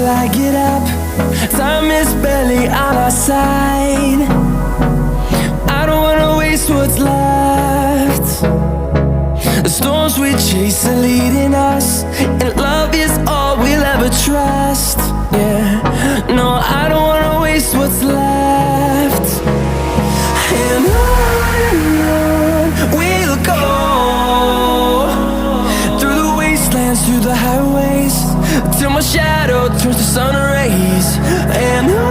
till I get up. Time is barely on our side. I don't wanna waste what's left. The storms we chase are leading us, and love is all we'll ever trust. Yeah, no, I don't wanna waste what's left. And on we'll go, through the wastelands, through the highways, till my shadow turns to sun rays. And